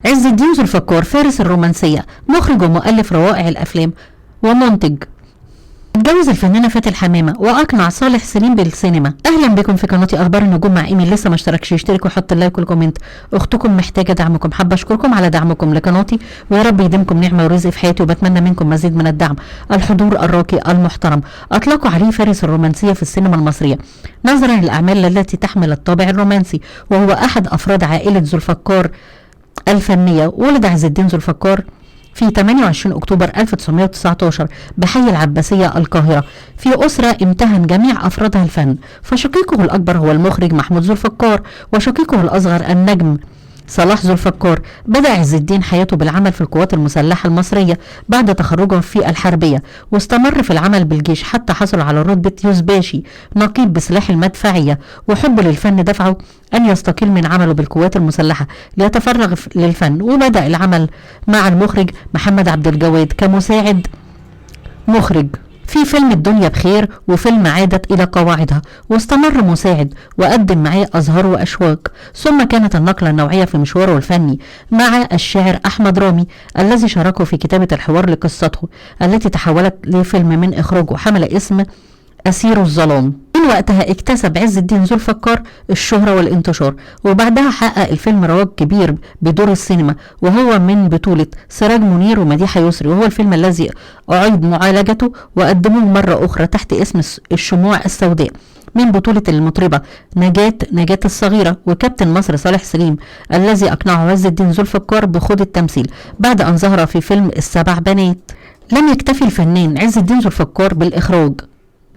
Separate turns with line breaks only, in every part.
عز الدين ذو الفقار فارس الرومانسية، مخرج ومؤلف روائع الأفلام ومنتج. اتجوز الفنانة فاتن حمامة وأقنع صالح سليم بالسينما. أهلا بكم في قناتي أخبار النجوم مع إيمي. لسه ما اشتركش يشترك ويحط اللايك والكومنت. أختكم محتاجة دعمكم، حابة أشكركم على دعمكم لقناتي ويا رب يديمكم نعمة ورزق في حياتي، وبتمنى منكم مزيد من الدعم. الحضور الراقي المحترم. أطلقوا عليه فارس الرومانسية في السينما المصرية نظرا للأعمال التي تحمل الطابع الرومانسي، وهو أحد أفراد عائلة ذو الفقار الفنية. ولد عز الدين ذو الفقار في 28 أكتوبر 1919 بحي العباسية القاهرة، في أسرة امتهن جميع أفرادها الفن، فشقيقه الأكبر هو المخرج محمود ذو الفقار، وشقيقه الأصغر النجم صلاح ذو الفقار. بدأ عز الدين حياته بالعمل في القوات المسلحة المصرية بعد تخرجه في الحربية، واستمر في العمل بالجيش حتى حصل على رتبة يوزباشي نقيب بسلاح المدفعية. وحبه للفن دفعه أن يستقيل من عمله بالقوات المسلحة ليتفرغ للفن، وبدأ العمل مع المخرج محمد عبد الجواد كمساعد مخرج في فيلم الدنيا بخير وفيلم عادت إلى قواعدها، واستمر مساعد وقدم معاه أزهار وأشواق. ثم كانت النقلة النوعية في مشواره الفني مع الشاعر أحمد رامي الذي شاركه في كتابة الحوار لقصته التي تحولت لفيلم من إخراجه حمل اسم أسير الظلام. من وقتها اكتسب عز الدين ذو الفقار الشهرة والانتشار، وبعدها حقق الفيلم رواج كبير بدور السينما، وهو من بطولة سراج منير ومديحة يسري، وهو الفيلم الذي أعيد معالجته وقدموه مرة أخرى تحت اسم الشموع السوداء، من بطولة المطربة نجاة الصغيرة وكابتن مصر صالح سليم، الذي أقنعه عز الدين ذو الفقار بخوض التمثيل بعد أن ظهر في فيلم السبع بنات. لم يكتفي الفنان عز الدين ذو الفقار بالإخراج،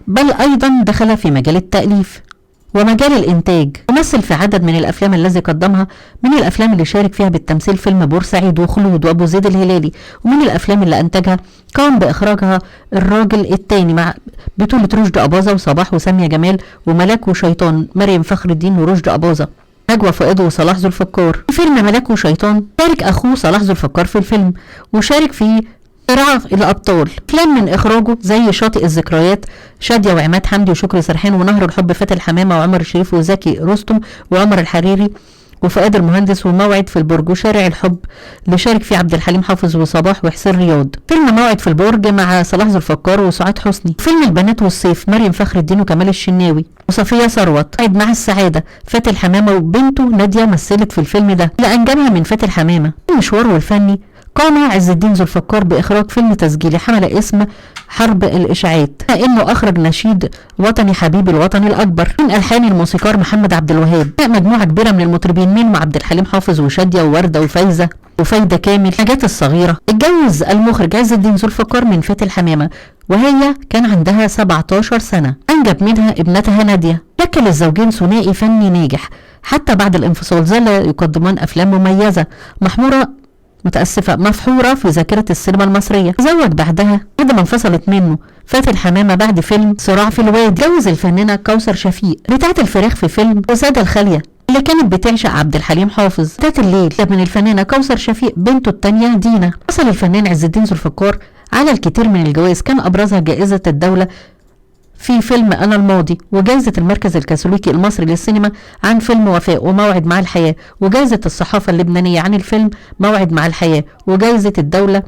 بل أيضا دخل في مجال التأليف ومجال الإنتاج، ومثل في عدد من الأفلام الذي قدمها. من الأفلام اللي شارك فيها بالتمثيل فيلم بورسعيد وخلود وأبو زيد الهلالي، ومن الأفلام اللي أنتجها قام بإخراجها الراجل التاني مع بطولة رشدي أباظة وصباح وسامية جمال وملاك وشيطان مريم فخر الدين ورشدي أباظة، نجوى فؤاد وصلاح ذو الفقار. في فيلم ملاك وشيطان شارك أخوه صلاح ذو الفقار في الفيلم، وشارك في صراع الأبطال. أفلام من إخراجه زي شاطئ الذكريات شادية وعماد حمدي وشكري سرحان، ونهر الحب فاتن حمامة وعمر الشريف وزكي رستم وعمر الحريري وفؤاد المهندس، وموعد في البرج وشارع الحب اللي شارك فيه عبد الحليم حافظ وصباح وحسين رياض. فيلم موعد في البرج مع صلاح ذو الفقار وسعاد حسني. فيلم البنات والصيف مريم فخر الدين وكمال الشناوي وصفية ثروت. موعد مع السعادة فاتن حمامة وبنته نادية مثلت في الفيلم ده لأنجبها من فاتن حمامة. مشواره الفني قام عز الدين ذو الفقار بإخراج فيلم تسجيلي حمل اسم حرب الإشاعات، إنه أخرج نشيد وطني حبيبي الوطن الأكبر من ألحان الموسيقار محمد عبد الوهاب. مجموعة كبيرة من المطربين منهم عبد الحليم حافظ وشادية ووردة وفايدة كامل نجاة الصغيرة. اتجوز المخرج عز الدين ذو الفقار من فاتن حمامة وهي كان عندها 17 سنة، أنجب منها ابنتها نادية. شكل الزوجين ثنائي فني ناجح حتى بعد الانفصال، زال يقدمان أفلام مميزة مفحورة في ذاكرة السينما المصرية. تزوج بعدها بعد ما انفصلت منه فاتن حمامة بعد فيلم صراع في الوادي. جوز الفنانة كوثر شفيق بتاعت الفراخ في فيلم وسادة الخالية اللي كانت بتعشق عبد الحليم حافظ. بتاعت الليل من الفنانة كوثر شفيق بنته التانية دينا. حصل الفنان عز الدين ذو الفقار على الكثير من الجوائز، كان أبرزها جائزة الدولة في فيلم أنا الماضي، وجائزة المركز الكاثوليكي المصري للسينما عن فيلم وفاء وموعد مع الحياة، وجائزة الصحافة اللبنانية عن الفيلم موعد مع الحياة، وجائزة الدولة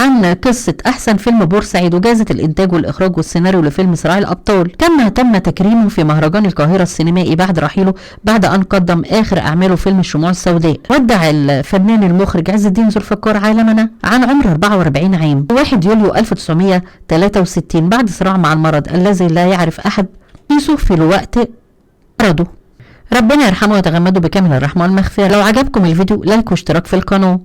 عن قصة أحسن فيلم بورسعيد، وجائزة الإنتاج والإخراج والسيناريو لفيلم صراع الأبطال. كما تم تكريمه في مهرجان القاهرة السينمائي بعد رحيله بعد أن قدم آخر أعماله فيلم الشموع السوداء. ودع الفنان المخرج عز الدين ذو الفقار عالمنا عن عمر 44 عام 1 يوليو 1963 بعد صراع مع المرض الذي لا يعرف أحد قيسه في الوقت مرضه. ربنا يرحمه ويتغمده بكامل الرحمة والمغفرة. لو عجبكم الفيديو لايك واشتراك في القناة.